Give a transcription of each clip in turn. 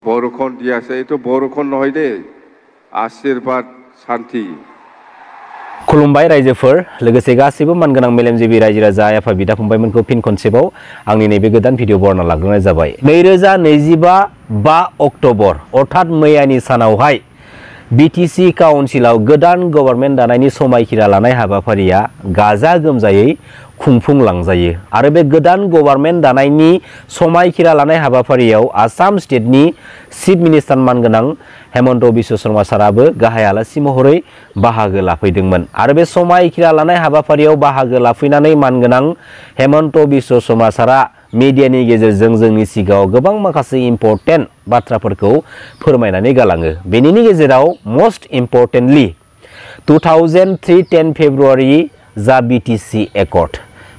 বরখন দি আছে এটো বরখন নহয় দে आशीर्वाद शांति खुलुमबाय रायजोफोर लोगोसे गासैबो मानगोनां मेलेमजिबि रायजो राजा आइ आफा बिदा फंबायमोनखौ फिन खनसेबाव आंनि नैबे गोदान भिडिअ बरना लाग्रोनाय जाबाय 2025 5 अक्ट'बर अर्थात मैयानि सानावहाय बिटिसि काउन्सिलाव गोदान गभर्नमेन्ट दानायनि समायखिरा लानाय हाबाफारिया गाजा गोमजायै खुंफुंलांजायो आरो बे गोदान गभर्नमेन्ट दानायनि समायखिरा लानाय हाबाफारियाव आसाम स्टेटनि चिफ मिनिस्टार मानगोनां हेमन्त बिश्व शर्मा साराबो गाहाय आलासि महरै बाहागो लाफैदोंमोन आरो बे समायखिरा लानाय हाबाफारियाव बाहागो लाफैनानै मानगोनां हेमन्त बिश्व शर्मा सारा मीडियानि गेजेरजों जोंनि सिगाङाव गोबां माखासे इम्पर्टेन्ट बाथ्राफोरखौ फोरमायनानै गालाङो बेनिनि गेजेराव मोस्ट इम्पर्टेन्टलि 2003-10 फेब्रुवारि जा बिटिसि एकर्ड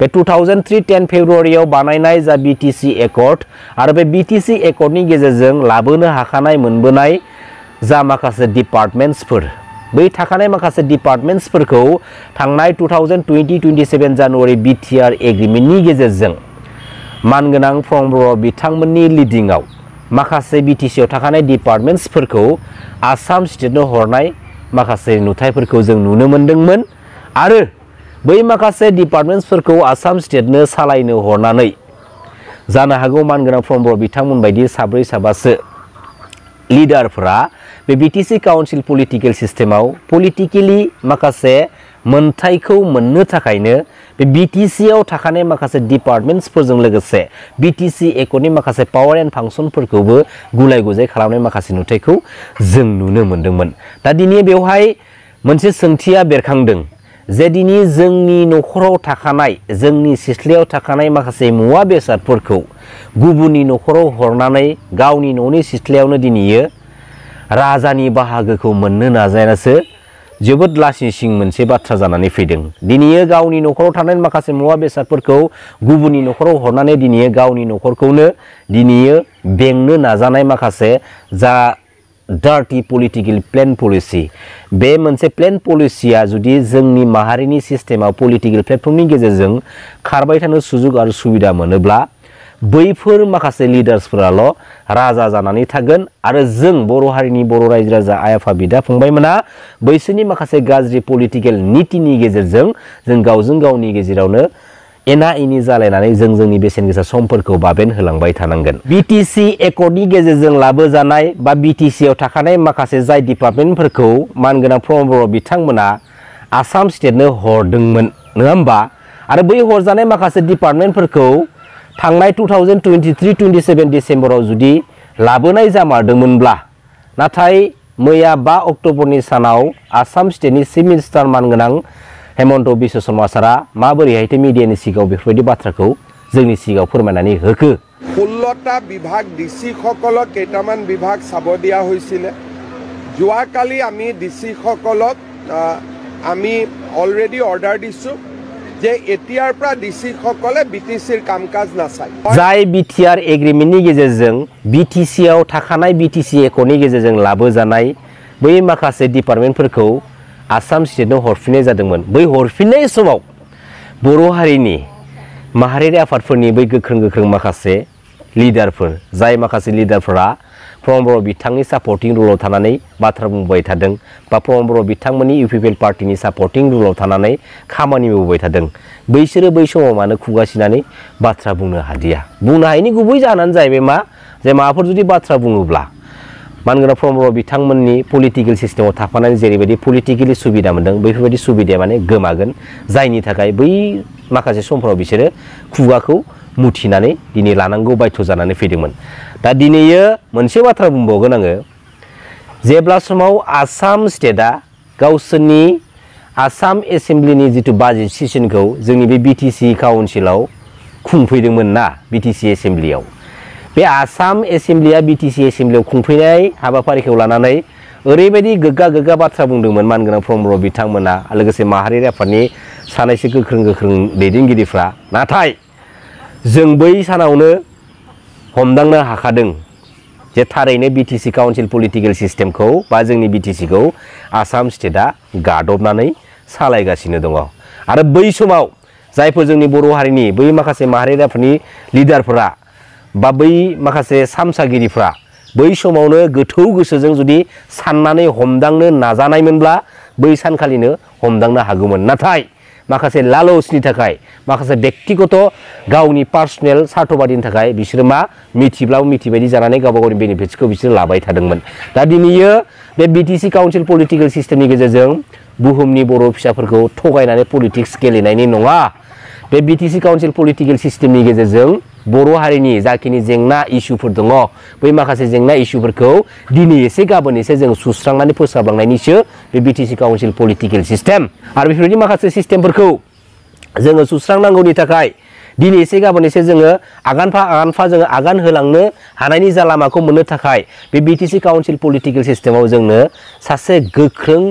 बे 2003-10 फेब्रुवारियाव बानायनाय जा बिटिसि एकर्ड आरो बे बिटिसि एकर्डनि गेजेरजों लाबोनो हाखानाय मोनबोनाय जा माखासे डिपार्टमेन्ट्सफोर बै थाखानाय माखासे डिपार्टमेन्ट्सफोरखौ थांनाय 2020-27 जानुवारि बिटिआर एग्रिमेन्टनि गेजेरजों मानगोनां प्रमद बर' बिथांमोननि लिडिंआव माखासे बिटिसिआव थाखानाय डिपार्टमेन्ट्सफोरखौ आसाम स्टेटनो हरनाय माखासे नुथायफोरखौ जों नुनो मोनदोंमोन आरो बै माखासे डिपार्टमेन्ट्सफोरखौ आसाम स्टेटनो सालायनो हरनानै जानो हागौ मानगोनां प्रमद बर' बिथांमोन बायदि साब्रै साबासो लिडारफोरा बे बिटिसि काउन्सिल पलिटिकेल सिस्टेमाव पलिटिकेलि माखासे मोनथायखौ मोननो थाखायनो बे बिटिसिआव थाखानाय माखासे डिपार्टमेन्ट्सफोरजों लोगोसे बिटिसि एकर्डनि माखासे पावार एन्ड फांसनफोरखौबो गुलाय गुजाय खालामनाय माखासे नुथायखौ जों नुनो मोनदोंमोन दा दिनै बेवहाय मोनसे सोंथिया बेरखांदों जे दिनै जोंनि न'खराव थाखानाय जोंनि सिथ्लायाव थाखानाय माखासे मुवा बेसादफोरखौ गुबुननि न'खराव हरनानै गावनि न'नि सिथ्लायावनो दिनैयो राजानि बाहागोखौ मोननो नाजानायासो जोबोद लासिंसिं मोनसे बाथ्रा जानानै फैदों दिनैयो गावनि न'खराव थानाय माखासे मुवा बेसादफोरखौ गुबुननि न'खराव हरनानै दिनैयो गावनि न'खरखौनो दिनैयो बेंनो नाजानाय माखासे जा डार्टी पलिटिकल प्लेन पलिसि बे मोनसे प्लेन पलिसिया जुदि जोंनि माहारिनि सिस्टेमाव पलिटिकल प्लेटफर्मनि गेजेरजों खारबाय थानो सुजुग आरो सुबिदा मोनोब्ला बैफोर माखासे लिडार्सफोराल' राजा जानानै थागोन आरो जों बर' हारिनि बर' रायजो राजा आइ आफा बिदा फंबायमोना बैसोरनि माखासे गाज्रि पलिटिकेल नीतिनि गेजेरजों जों गावजों गावनि गेजेरावनो एना एनि जालायनानै जों जोंनि बेसेन गोसा समफोरखौ बाबेन होलांबाय थानांगोन बिटिसि एकर्डनि गेजेरजों लाबोजानाय बा बिटिसिआव थाखानाय माखासे जाय डिपार्टमेन्टफोरखौ मानगोनां प्रमद बर' बिथांमोना आसाम स्टेटनो हरदोंमोन नङा होमबा आरो बै हरजानाय माखासे डिपार्टमेन्टफोरखौ थांनाय 2023-27 डिसेम्बराव जुदि लाबोनाय जामारदोंमोनब्ला नाथाय मैया 5 अक्ट'बरनि सानाव आसाम स्टेटनि चिफ मिनिस्टार मानगोनां हेमन्त बिश्व शर्मा सारा माबोरैहायथो मिडियानि सिगाङाव बेफोरबायदि बाथ्राखौ जोंनि सिगाङाव फोरमायनानै होखो 16টা বিভাগ ডিসি সকলক কেইটামান বিভাগ চাব দিয়া হৈছিলে যোৱাকালি আমি ডিসি সকলক আমি অলৰেডি অৰ্ডাৰ দিছো যে এতিয়াৰ পৰা ডিসি সকলে বিটিসিৰ কামকাজ নাচায় जाय बिटिआर एग्रिमेन्टनि गेजेरजों बिटिसिआव थाखानाय बिटिसि एकर्डनि गेजेरजों लाबोजानाय बै माखासे डिपार्टमेन्टफोरखौ आसाम स्टेटनो हरफिननाय जादोंमोन बै हरफिननाय समाव बर' हारिनि माहारियारि आफादफोरनि बै गोख्रों गोख्रों माखासे लिडारफोर जाय माखासे लिडारफोरा प्रमद बर' बिथांनि सापर्टिं रुलाव थानानै बाथ्रा बुंबाय थादों बा प्रमद बर' बिथांमोननि इउपिपिएल पार्टिनि सापर्टिं रुलाव थानानै खामानि मावबाय थादों बैसोरो बै समाव मानो खुगासिनानै बाथ्रा बुंनो हादिया बुंनो हायैनि गुबै जाहोनानो जाहैबाय मा जे माबाफोर जुदि बाथ्रा बुङोब्ला मानगोनां प्रमद बर' बिथांमोननि पलिटिकेल सिस्टेमाव थाफानानै जेरैबायदि पलिटिकेलि सुबिदा मोनदों बैफोरबायदि सुबिदाया माने गोमागोन जायनि थाखाय बै माखासे समफोराव बिसोरो खुगाखौ मुथिनानै दिनै लानांगौ बायथ' जानानै फैदोंमोन दा दिनैयो मोनसे बाथ्रा बुंबावगोन आङो जेब्ला समाव आसाम स्टेटआ गावसोरनि आसाम एसेम्ब्लिनि जिथु बाजेट सेसनखौ जोंनि बे बिटिसि काउन्सिलाव खुंफैदोंमोन ना बिटिसि एसेम्ब्लियाव बे आसाम एसेम्ब्लिया बिटिसि एसेम्ब्लियाव खुंफैनाय हाबाफारिखौ लानानै ओरैबायदि गोग्गा गोग्गा बाथ्रा बुंदोंमोन मानगोनां प्रमद बर' बिथांमोना लोगोसे माहारियारि आफादनि सानैसो गोख्रों गोख्रों दैदेनगिरिफ्रा नाथाय जों बै सानावनो हमदांनो हाखादों जे थारैनो बिटिसि काउन्सिल पलिटिकेल सिस्टेमखौ बा जोंनि बिटिसिखौ आसाम स्टेटआ गादबनानै सालायगासिनो दङ आरो बै समाव जायफोर जोंनि बर' हारिनि बै माखासे माहारियारि आफादनि लिडारफोरा बा बै माखासे सामसागिरिफ्रा बै समावनो गोथौ गोसोजों जुदि साननानै हमदांनो नाजानायमोनब्ला बै सानखालिनो हमदांनो हागौमोन। नाथाय माखासे लालसनि थाखाय माखासे व्यक्तिगत गावनि पार्सनेल स्वार्थबादिनि थाखाय बिसोरो मा मिथिब्लाबो मिथिबायदि जानानै गावबा गावनि बेनिफिट्सखौ बिसोर लाबाय थादोंमोन। दा दिनैयो बे बिटिसि काउन्सिल पलिटिकेल सिस्टेमनि गेजेरजों बुहुमनि बर' फिसाफोरखौ थगायनानै पलिटिक्स गेलेनायनि नङा। बे बिटिसि काउन्सिल पलिटिकेल सिस्टेमनि गेजेरजों बर' हारिनि जाखिनि जेंना इस्युफोर दङ बै माखासे जेंना इस्युफोरखौ दिनै एसे गाबोन एसे जों सुस्रांनानै फोसाबलांनायनिसो बे बिटिसि काउन्सिल पलिटिकेल सिस्टेम। आरो बेफोरबायदि माखासे सिस्टेमफोरखौ जोङो सुस्रांनांगौनि थाखाय दिनै एसे गाबोन एसे जोङो आगानफा जोङो आगान होलांनो हानायनि जा लामाखौ मोननो थाखाय बे बिटिसि काउन्सिल पलिटिकेल सिस्टेमाव जोंनो सासे गोख्रों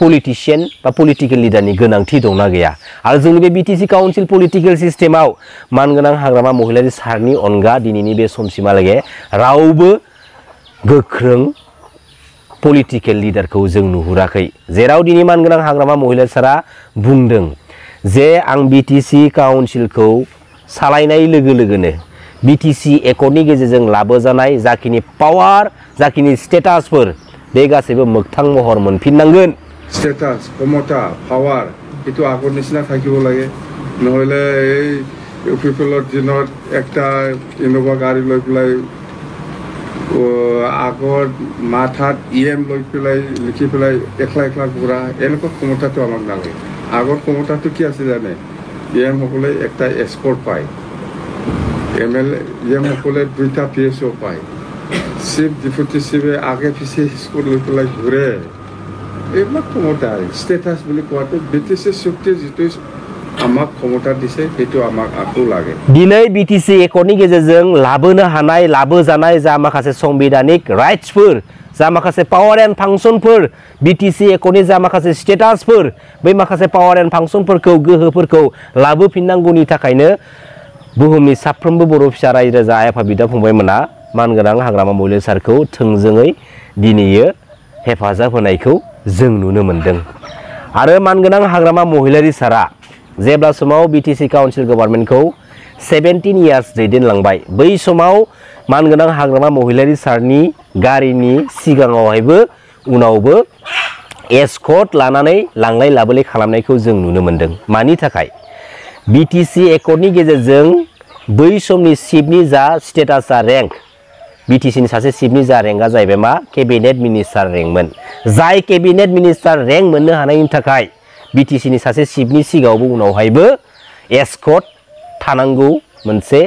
पलिटिशियान बा पलिटिकेल लिडारनि गोनांथि दंना गैया। आरो जोंनि बे बिटिसि काउन्सिल पलिटिकेल सिस्टेमाव मानगोनां हाग्रामा महिलारि सारनि अनगा दिनैनि बे समसिमहालागै रावबो गोख्रों पलिटिकेल लिडारखौ जों नुहुराखै। जेराव दिनै मानगोनां हाग्रामा महिलारि सारा बुंदों जे आं बिटिसि काउन्सिलखौ सालायनाय लोगो लोगोनो बिटिसि एकर्डनि गेजेरजों लाबोजानाय जाखिनि पावार जाखिनि स्टेटासफोर बे गासैबो मोगथां महर मोनफिननांगोन। ষ্টেটাছ ক্ষমতা পাৱাৰ এইটো আগৰ নিচিনা থাকিব লাগে, নহ'লে এই পিপলৰ দিনত একটা ইনোভা গাড়ী লৈ পেলাই আগৰ মাথাত লৈ পেলাই লিখি পেলাই একলা ঘূৰা এনেকুৱা ক্ষমতাটো আমাক নালাগে। আগৰ ক্ষমতাটো কি আছে জানে, সকলে একটা এস্কৰ্ট পায়, MLA সকলে 2টা PSO পায়, চিফ ডেপুটি চিফে আগে পিছে এস্কৰ্ট লৈ পেলাই ঘূৰে। এইবিলাক ক্ষমতা ষ্টেটাছ বুলি কোৱাটো বিটিচি চুক্তি যিটো আমাক ক্ষমতা দিছে সেইটো আমাক আকৌ লাগে। दिनै बिटिसि एकर्डनि गेजेरजों लाबोनो हानाय लाबोजानाय जा माखासे संबिधानिक राइट्सफोर जा माखासे पावार एन्ड फांसनफोर बिटिसि एकर्डनि जा माखासे स्टेटासफोर बै माखासे पावार एन्ड फांसनफोरखौ गोहोफोरखौ लाबोफिननांगौनि थाखायनो बुहुमनि साफ्रोमबो बर' फिसा रायजो राजा आइ आफा बिदा फंबायमोना मानगोनां हाग्रामा महिलारि सारखौ थोंजोङै दिनैयो हेफाजाब होनायखौ जों नुनो मोनदों। आरो मानगोनां हाग्रामा महिलारि सारा जेब्ला समाव बिटिसि काउन्सिल गभर्नमेन्टखौ 17 इयार्स दैदेनलांबाय बै समाव मानगोनां हाग्रामा महिलारि सारनि गारिनि सिगाङावहायबो उनावबो एस्कर्ट लानानै लांलाय लाबोलाय खालामनायखौ जों नुनो मोनदों। मानि थाखाय बिटिसि एकर्डनि गेजेरजों बै समनि चिफनि जा स्टेटासा रेंक बिटिसिनि सासे चिफनि जा रेंकआ जाहैबाय मा केबिनेट मिनिस्टार रेंकमोन। जाय केबिनेट मिनिस्टार रेंक मोननो हानायनि थाखाय बिटिसिनि सासे चिफनि सिगाङावबो उनावहायबो एस्कर्ट थानांगौ मोनसे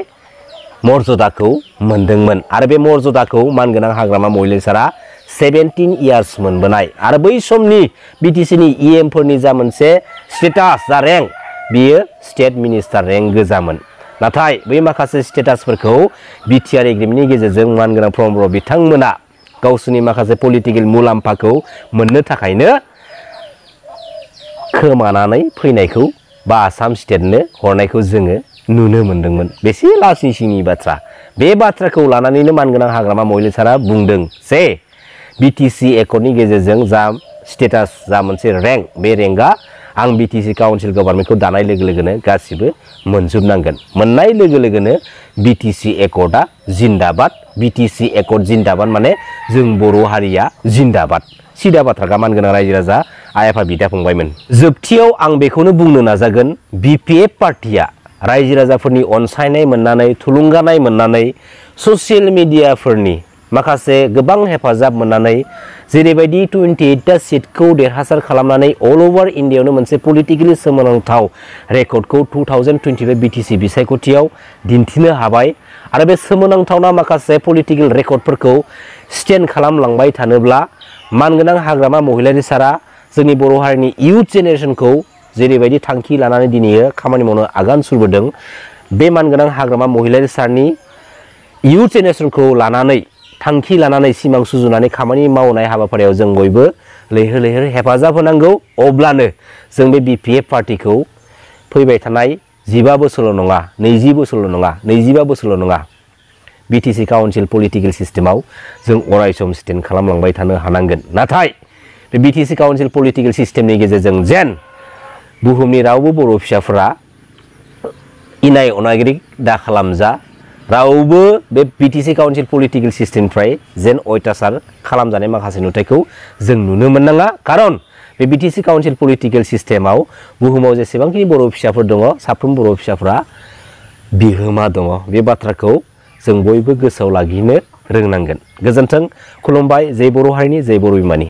मर्यादाखौ मोनदोंमोन। आरो बे मर्यादाखौ मानगोनां हाग्रामा महिलारि सारा 17 इयार्स मोनबोनाय। आरो बै समनि बिटिसिनि फोरनि जा मोनसे स्टेटास जा रेंक बियो स्टेट मिनिस्टार रेंक गोजामोन। नाथाय बै माखासे स्टेटासफोरखौ बिटिआर एग्रिमेन्टनि गेजेरजों मानगोनां प्रमद बर' बिथांमोना गावसोरनि माखासे पलिटिकेल मुलाम्फाखौ मोननो थाखायनो खोमानानै फैनायखौ बा आसाम स्टेटनो हरनायखौ जोङो नुनो मोनदोंमोन। बेसे लासिंसिंनि बाथ्रा। बे बाथ्राखौ लानानैनो मानगोनां हाग्रामा महिलारि सारा बुंदों जे बिटिसि एकर्डनि गेजेरजों जा स्टेटास जा मोनसे रेंक बे रेंकआ आं बिटिसि काउन्सिल गभर्नमेन्टखौ दानाय लोगो लोगोनो गासिबो मोनजोबनांगोन। मोननाय लोगो लोगोनो बिटिसि एकर्डआ जिन्दाबाद। बिटिसि एकर्ड जिन्दाबाद माने जों बर' हारिया जिन्दाबाद। सिदा बाथ्रा मानगोनां रायजो राजा आइ आफा बिदा फंबायमोन। जोबथियाव आं बेखौनो बुंनो नाजागोन BPF पार्टिया रायजो राजाफोरनि अनसायनाय मोननानै थुलुंगानाय मोननानै ससियेल मिडियाफोरनि माखासे गोबां हेफाजाब मोननानै जेरैबायदि 28टा सिटखौ देरहासार खालामनानै अल ओभार इन्डियायावनो मोनसे पलिटिकेलि सोमोनांथाव रेकर्डखौ 2025 बिटिसि बिसायख'थियाव दिन्थिनो हाबाय। आरो बे सोमोनांथावना माखासे पलिटिकेल रेकर्डफोरखौ स्टेन्ड खालामलांबाय थानोब्ला मानगोनां हाग्रामा महिलारि सारा जोंनि बर' हारिनि इयुथ जेनेरेसनखौ जेरैबायदि थांखि लानानै दिनै खामानि मावनो आगान सुरबोदों बे मानगोनां हाग्रामा महिलारि सारनि इयुथ जेनेरेसनखौ लानानै थांखि लानानै सिमां सुजुनानै खामानि मावनाय हाबाफारियाव जों बयबो लैहोर लैहोर हेफाजाब होनांगौ। अब्लानो जों बे BPF पार्टिखौ फैबाय थानाय 15 बोसोरल' नङा 20 बोसोरल' नङा 25 बोसोरल' नङा बिटिसि काउन्सिल पलिटिकेल सिस्टेमाव जों अरायसम स्टेन्ड खालामलांबाय थानो हानांगोन। नाथाय बे बिटिसि काउन्सिल पलिटिकेल सिस्टेमनि गेजेरजों जेन बुहुमनि रावबो बर' फिसाफोरा इनाय अनागारि दा खालामजा रावबो बे बिटिसि काउन्सिल पलिटिकेल सिस्टेमनिफ्राय जेन अयथासार खालामजानाय माखासे नुथायखौ जों नुनो मोननाङा खारन बे बिटिसि काउन्सिल पलिटिकेल सिस्टेमाव बुहुमाव जेसेबांखिनि बर' फिसाफोर दङ साफ्रोम बर' फिसाफ्रा बिहोमा दङ बे बाथ्राखौ जों बयबो गोसोआव लाखिनो रोंनांगोन गोजोन्थों खुलुमबाय जय बर' हारिनि जय बर' बिमानि